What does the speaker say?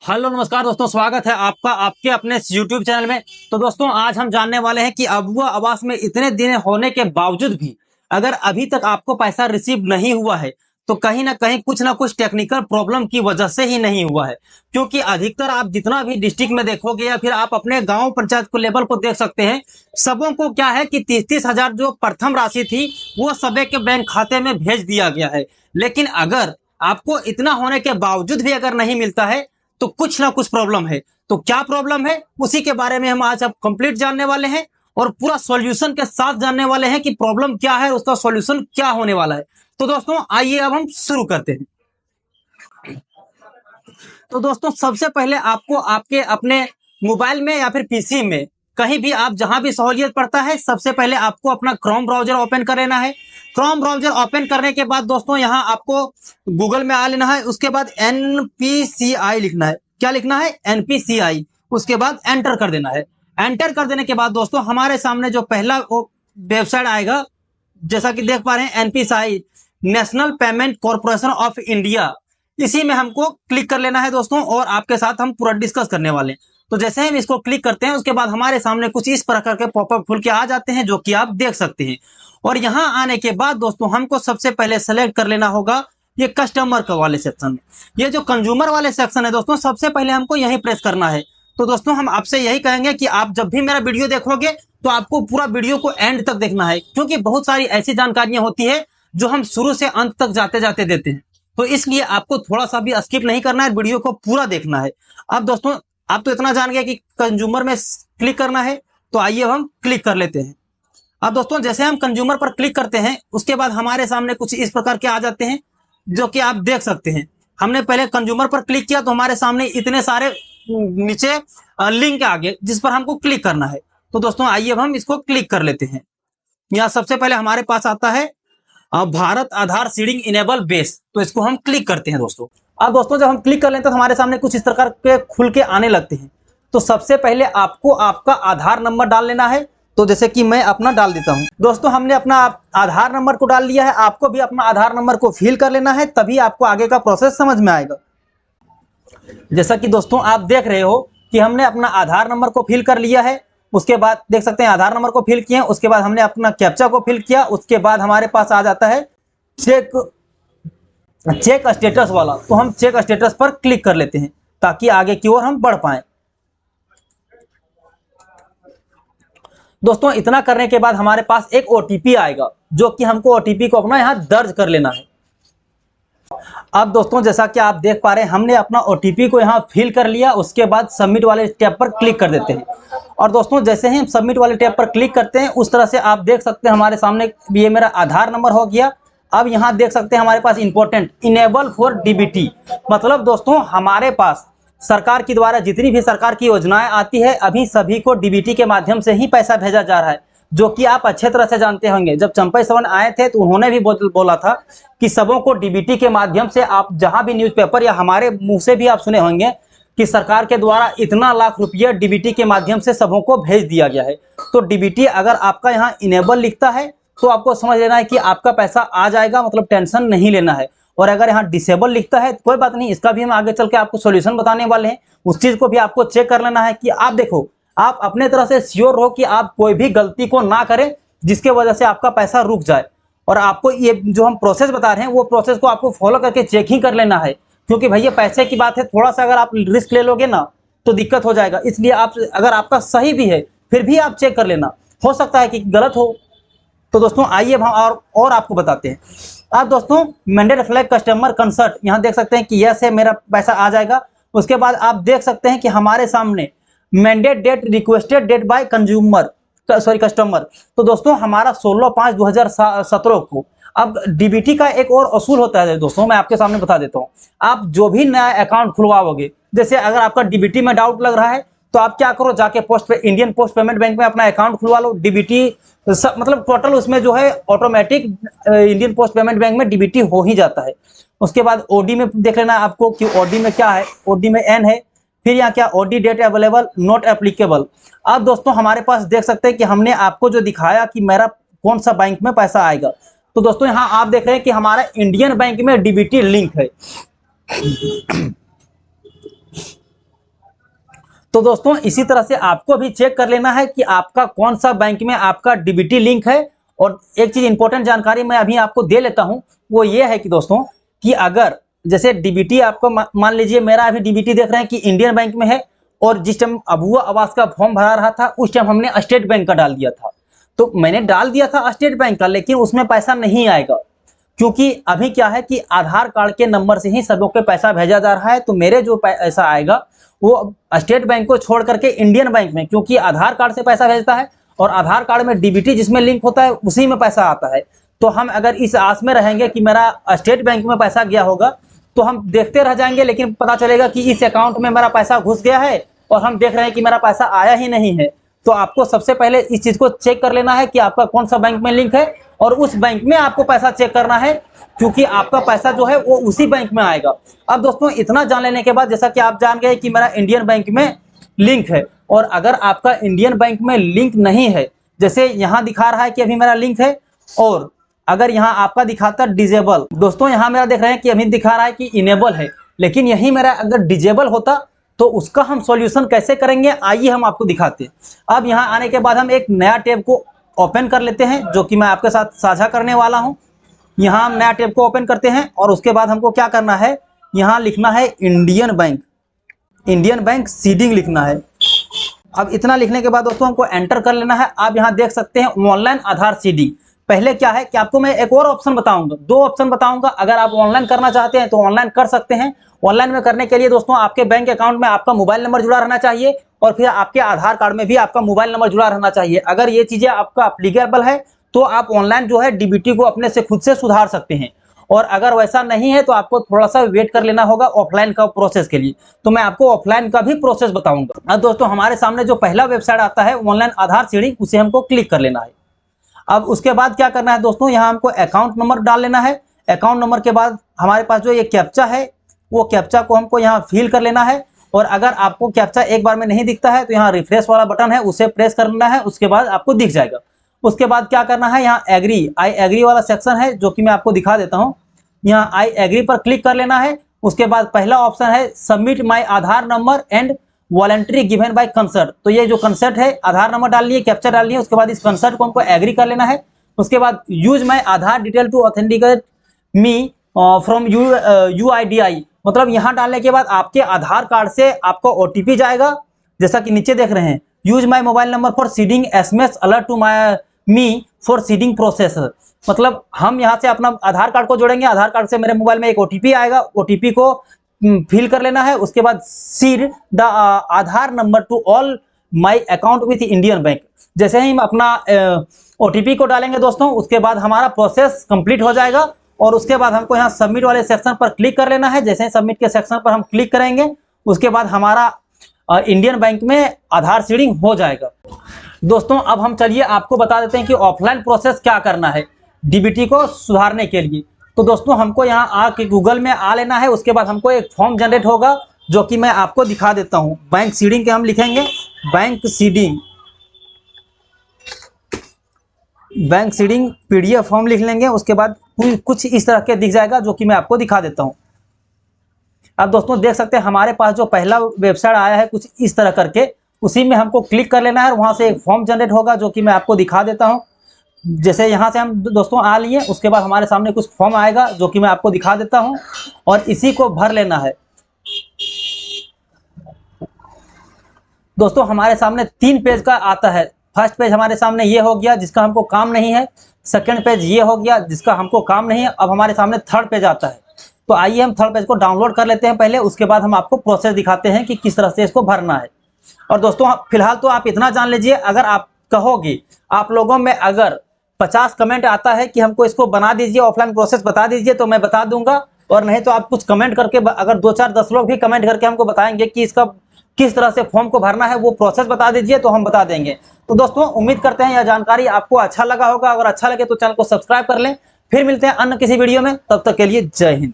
Hello नमस्कार दोस्तों, स्वागत है आपका आपके अपने YouTube चैनल में। तो दोस्तों आज हम जानने वाले हैं कि अबुआ आवास में इतने दिन होने के बावजूद भी अगर अभी तक आपको पैसा रिसीव नहीं हुआ है तो कहीं ना कहीं कुछ ना कुछ टेक्निकल प्रॉब्लम की वजह से ही नहीं हुआ है। क्योंकि अधिकतर आप जितना भी डिस्ट्रिक्ट में देखोगे या फिर आप अपने गांव पंचायत को लेवल को देख सकते हैं, सबों को क्या है कि 30-30 हजार जो प्रथम राशि थी वो सबे के बैंक खाते में भेज दिया गया है। लेकिन अगर आपको इतना होने के बावजूद भी अगर नहीं मिलता है तो कुछ ना कुछ प्रॉब्लम है। तो क्या प्रॉब्लम है उसी के बारे में हम आज अब कंप्लीट जानने वाले हैं और पूरा सॉल्यूशन के साथ जानने वाले हैं कि प्रॉब्लम क्या है, उसका सॉल्यूशन क्या होने वाला है। तो दोस्तों आइए अब हम शुरू करते हैं। तो दोस्तों सबसे पहले आपको आपके अपने मोबाइल में या फिर पीसी में कहीं भी आप जहां भी सहूलियत पड़ता है, सबसे पहले आपको अपना क्रोम ब्राउजर ओपन कर लेना है। क्रोम ब्राउजर ओपन करने के बाद दोस्तों यहां आपको गूगल में आ लेना है। उसके बाद एनपीसीआई लिखना है। क्या लिखना है? एनपीसीआई। उसके बाद एंटर कर देना है। एंटर कर देने के बाद दोस्तों हमारे सामने जो पहला वेबसाइट आएगा, जैसा कि देख पा रहे हैं, NPCI national payment corporation of India, इसी में हमको क्लिक कर लेना है दोस्तों। और आपके साथ हम पूरा डिस्कस करने वाले हैं। तो जैसे हम इसको क्लिक करते हैं उसके बाद हमारे सामने कुछ इस प्रकार के पॉपअप खुल के आ जाते हैं, जो कि आप देख सकते हैं। और यहाँ आने के बाद दोस्तों हमको सबसे पहले सेलेक्ट कर लेना होगा ये कस्टमर का वाले सेक्शन। ये जो कंज्यूमर वाले सेक्शन है दोस्तों, सबसे पहले हमको यही प्रेस करना है। तो दोस्तों हम आपसे यही कहेंगे कि आप जब भी मेरा वीडियो देखोगे तो आपको पूरा वीडियो को एंड तक देखना है, क्योंकि बहुत सारी ऐसी जानकारियां होती है जो हम शुरू से अंत तक जाते जाते देते हैं। तो इसलिए आपको थोड़ा सा भी स्किप नहीं करना है, वीडियो को पूरा देखना है। अब दोस्तों आप तो इतना जान गए कि कंज्यूमर में क्लिक करना है, तो आइए हम क्लिक कर लेते हैं। अब दोस्तों जैसे हम कंज्यूमर पर क्लिक करते हैं उसके बाद हमारे सामने कुछ इस प्रकार के आ जाते हैं, जो कि आप देख सकते हैं। हमने पहले कंज्यूमर पर क्लिक किया तो हमारे सामने इतने सारे नीचे लिंक आ गए जिस पर हमको क्लिक करना है। तो दोस्तों आइए अब हम इसको क्लिक कर लेते हैं। यहाँ सबसे पहले हमारे पास आता है भारत आधार सीडिंग इनेबल बेस, तो इसको हम क्लिक करते हैं दोस्तों। अब दोस्तों जब हम क्लिक कर लेते हैं तो हमारे सामने कुछ इस प्रकार के खुल के आने लगते हैं। तो सबसे पहले आपको आपका आधार नंबर डाल लेना है। तो जैसे कि मैं अपना डाल देता हूं। दोस्तों हमने अपना आधार नंबर को डाल लिया है। आपको भी अपना आधार नंबर को फिल कर लेना है, तभी आपको आगे का प्रोसेस समझ में आएगा। जैसा कि दोस्तों आप देख रहे हो कि हमने अपना आधार नंबर को फिल कर लिया है। उसके बाद देख सकते हैं आधार नंबर को फिल किए, उसके बाद हमने अपना कैप्चा को फिल किया। उसके बाद हमारे पास आ जाता है चेक स्टेटस वाला। तो हम चेक स्टेटस पर क्लिक कर लेते हैं ताकि आगे की ओर हम बढ़ पाए। दोस्तों इतना करने के बाद हमारे पास एक ओटीपी आएगा, जो कि हमको ओटीपी को अपना यहां दर्ज कर लेना है। अब दोस्तों जैसा कि आप देख पा रहे हैं हमने अपना ओटीपी को यहाँ फिल कर लिया। उसके बाद सबमिट वाले टैब पर क्लिक कर देते हैं। और दोस्तों जैसे ही हम सबमिट वाले टैब पर क्लिक करते हैं उस तरह से आप देख सकते हैं हमारे सामने ये मेरा आधार नंबर हो गया। अब यहाँ देख सकते हैं हमारे पास इंपॉर्टेंट इनेबल फॉर डीबीटी, मतलब दोस्तों हमारे पास सरकार के द्वारा जितनी भी सरकार की योजनाएं आती है अभी सभी को डीबीटी के माध्यम से ही पैसा भेजा जा रहा है, जो कि आप अच्छे तरह से जानते होंगे। जब चंपई सोरेन आए थे तो उन्होंने भी बोला था कि सबों को डीबीटी के माध्यम से, आप जहां भी न्यूज़पेपर या हमारे मुंह से भी आप सुने होंगे कि सरकार के द्वारा इतना लाख रुपया डीबीटी के माध्यम से सबों को भेज दिया गया है। तो डीबीटी अगर आपका यहाँ इनेबल लिखता है तो आपको समझ लेना है कि आपका पैसा आ जाएगा, मतलब टेंशन नहीं लेना है। और अगर यहाँ डिसेबल लिखता है तो कोई बात नहीं, इसका भी हम आगे चल के आपको सोल्यूशन बताने वाले हैं। उस चीज को भी आपको चेक कर लेना है कि आप देखो, आप अपने तरह से श्योर हो कि आप कोई भी गलती को ना करें जिसके वजह से आपका पैसा रुक जाए। और आपको ये जो हम प्रोसेस बता रहे हैं वो प्रोसेस को आपको फॉलो करके चेक ही कर लेना है, क्योंकि भैया पैसे की बात है, थोड़ा सा अगर आप रिस्क ले लोगे ना तो दिक्कत हो जाएगा। इसलिए आप अगर आपका सही भी है फिर भी आप चेक कर लेना, हो सकता है कि गलत हो। तो दोस्तों आइए हम और आपको बताते हैं। अब दोस्तों मैंडेट फ्लैग कस्टमर कंसर्ट, यहाँ देख सकते हैं कि यस है, मेरा पैसा आ जाएगा। उसके बाद आप देख सकते हैं कि हमारे सामने mandate date requested date by customer. तो दोस्तों हमारा 16/5/2017 को। अब डीबीटी का एक और असूल होता है दोस्तों, मैं आपके सामने बता देता हूँ। आप जो भी नया अकाउंट खुलवाओगे, जैसे अगर आपका डीबीटी में डाउट लग रहा है तो आप क्या करो, जाके इंडियन पोस्ट पेमेंट बैंक में अपना अकाउंट खुलवा लो। डीबीटी मतलब टोटल उसमें जो है automatic Indian post payment bank में डीबीटी हो ही जाता है। उसके बाद ओडी में देख लेना है आपको कि ओडी में क्या है। ओडी में एन है, फिर यहाँ क्या, OD date available not applicable. अब दोस्तों हमारे पास देख सकते हैं कि हमने आपको जो दिखाया कि मेरा कौन सा बैंक में पैसा आएगा। तो दोस्तों यहाँ आप देख रहे हैं कि हमारा इंडियन बैंक में डीबीटी लिंक है। तो दोस्तों इसी तरह से आपको भी चेक कर लेना है कि आपका कौन सा बैंक में आपका डीबीटी लिंक है। और एक चीज इंपॉर्टेंट जानकारी मैं अभी आपको दे लेता हूं, वो ये है कि दोस्तों कि अगर जैसे डीबीटी आपको मान लीजिए मेरा अभी डीबीटी देख रहे हैं कि इंडियन बैंक में है, और जिस टाइम अबुआ आवास का फॉर्म भरा रहा था उस टाइम हमने स्टेट बैंक का डाल दिया था। तो मैंने डाल दिया था स्टेट बैंक का, लेकिन उसमें पैसा नहीं आएगा, क्योंकि अभी क्या है कि आधार कार्ड के नंबर से ही सबों के पैसा भेजा जा रहा है। तो मेरे जो पैसा आएगा वो स्टेट बैंक को छोड़ करके इंडियन बैंक में, क्योंकि आधार कार्ड से पैसा भेजता है और आधार कार्ड में डीबीटी जिसमें लिंक होता है उसी में पैसा आता है। तो हम अगर इस आस में रहेंगे कि मेरा स्टेट बैंक में पैसा गया होगा तो हम देखते रह जाएंगे, लेकिन पता चलेगा कि इस अकाउंट में मेरा पैसा घुस गया है और हम देख रहे हैं कि मेरा पैसा आया ही नहीं है। तो आपको सबसे पहले इस चीज को चेक कर लेना है कि आपका कौन सा बैंक में लिंक है, और उस बैंक में आपको पैसा चेक करना है, क्योंकि आपका पैसा जो है वो उसी बैंक में आएगा। अब दोस्तों इतना जान लेने के बाद, जैसा कि आप जान गए कि मेरा इंडियन बैंक में लिंक है, और अगर आपका इंडियन बैंक में लिंक नहीं है, जैसे यहाँ दिखा रहा है कि अभी मेरा लिंक है, और अगर यहाँ आपका दिखाता डिजेबल, दोस्तों यहाँ मेरा देख रहे हैं कि अभी दिखा रहा है कि इनेबल है, लेकिन यही मेरा अगर डिजेबल होता तो उसका हम सॉल्यूशन कैसे करेंगे आइए हम आपको दिखाते हैं। अब यहाँ आने के बाद हम एक नया टैब को ओपन कर लेते हैं, जो कि मैं आपके साथ साझा करने वाला हूँ। यहाँ हम नया टैब को ओपन करते हैं और उसके बाद हमको क्या करना है, यहाँ लिखना है Indian bank, Indian bank seeding लिखना है। अब इतना लिखने के बाद दोस्तों हमको एंटर कर लेना है। आप यहाँ देख सकते हैं ऑनलाइन आधार सीडिंग। पहले क्या है कि आपको मैं एक और ऑप्शन बताऊंगा, दो ऑप्शन बताऊंगा। अगर आप ऑनलाइन करना चाहते हैं तो ऑनलाइन कर सकते हैं। ऑनलाइन में करने के लिए दोस्तों आपके बैंक अकाउंट में आपका मोबाइल नंबर जुड़ा रहना चाहिए, और फिर आपके आधार कार्ड में भी आपका मोबाइल नंबर जुड़ा रहना चाहिए। अगर ये चीजें आपका एप्लीकेबल है तो आप ऑनलाइन जो है डीबीटी को अपने से खुद से सुधार सकते हैं, और अगर वैसा नहीं है तो आपको थोड़ा सा वेट कर लेना होगा ऑफलाइन का प्रोसेस के लिए। तो मैं आपको ऑफलाइन का भी प्रोसेस बताऊंगा। अब दोस्तों हमारे सामने जो पहला वेबसाइट आता है ऑनलाइन आधार सीडिंग, उसे हमको क्लिक कर लेना है। अब उसके बाद क्या करना है दोस्तों, यहाँ हमको अकाउंट नंबर डाल लेना है। अकाउंट नंबर के बाद हमारे पास जो ये कैप्चा है, वो कैप्चा को हमको यहाँ फिल कर लेना है। और अगर आपको कैप्चा एक बार में नहीं दिखता है तो यहाँ रिफ्रेश वाला बटन है, उसे प्रेस करना है, उसके बाद आपको दिख जाएगा। उसके बाद क्या करना है, यहाँ एग्री, आई एग्री वाला सेक्शन है जो कि मैं आपको दिखा देता हूँ। यहाँ आई एग्री पर क्लिक कर लेना है। उसके बाद पहला ऑप्शन है submit my Aadhaar number and voluntary given by concert. तो ये जो कंसर्ट है, आधार नंबर डाल लिए, कैप्चा डाल लिए, उसके बाद इस कंसर्ट को हमको एग्री कर लेना है। उसके बाद use my Aadhaar detail to authenticate me from UIDI, मतलब यहाँ डालने के बाद आपके आधार कार्ड से आपको OTP जाएगा, जैसा कि नीचे देख रहे हैं। Use my mobile number for seeding SMS alert to my me for seeding process, मतलब हम यहाँ से अपना आधार कार्ड को जोड़ेंगे, आधार कार्ड से मेरे मोबाइल में एक OTP आएगा, OTP को फिल कर लेना है। उसके बाद seed the Aadhaar number two all my account with Indian bank. जैसे ही हम अपना OTP को डालेंगे दोस्तों, उसके बाद हमारा प्रोसेस कंप्लीट हो जाएगा, और उसके बाद हमको यहाँ सबमिट वाले सेक्शन पर क्लिक कर लेना है। जैसे ही सबमिट के सेक्शन पर हम क्लिक करेंगे, उसके बाद हमारा इंडियन बैंक में आधार सीडिंग हो जाएगा। दोस्तों अब हम चलिए आपको बता देते हैं कि ऑफलाइन प्रोसेस क्या करना है डीबीटी को सुधारने के लिए। तो दोस्तों हमको यहाँ आके गूगल में आ लेना है। उसके बाद हमको एक फॉर्म जनरेट होगा, जो कि मैं आपको दिखा देता हूँ। बैंक सीडिंग के हम लिखेंगे bank seeding, bank seeding PDF form लिख लेंगे। उसके बाद कुछ इस तरह के दिख जाएगा, जो कि मैं आपको दिखा देता हूं। अब दोस्तों देख सकते हैं हमारे पास जो पहला वेबसाइट आया है कुछ इस तरह करके, उसी में हमको क्लिक कर लेना है, और वहां से एक फॉर्म जनरेट होगा, जो कि मैं आपको दिखा देता हूं। जैसे यहां से हम दोस्तों आ लिए, उसके बाद हमारे सामने कुछ फॉर्म आएगा, जो कि मैं आपको दिखा देता हूं, और इसी को भर लेना है। दोस्तों हमारे सामने 3 पेज का आता है। फर्स्ट पेज हमारे सामने ये हो गया जिसका हमको काम नहीं है, सेकंड पेज ये हो गया जिसका हमको काम नहीं है। अब हमारे सामने थर्ड पेज आता है। तो आइए हम थर्ड पेज को डाउनलोड कर लेते हैं पहले, उसके बाद हम आपको प्रोसेस दिखाते हैं कि किस तरह से इसको भरना है। और दोस्तों फिलहाल तो आप इतना जान लीजिए, अगर आप कहोगे, आप लोगों में अगर 50 कमेंट आता है कि हमको इसको बना दीजिए, ऑफलाइन प्रोसेस बता दीजिए, तो मैं बता दूंगा। और नहीं तो आप कुछ कमेंट करके, अगर 2 4 10 लोग भी कमेंट करके हमको बताएंगे कि इसका किस तरह से फॉर्म को भरना है, वो प्रोसेस बता दीजिए, तो हम बता देंगे। तो दोस्तों उम्मीद करते हैं यह जानकारी आपको अच्छा लगा होगा। अगर अच्छा लगे तो चैनल को सब्सक्राइब कर लें। फिर मिलते हैं अन्य किसी वीडियो में, तब तक के लिए जय हिंद।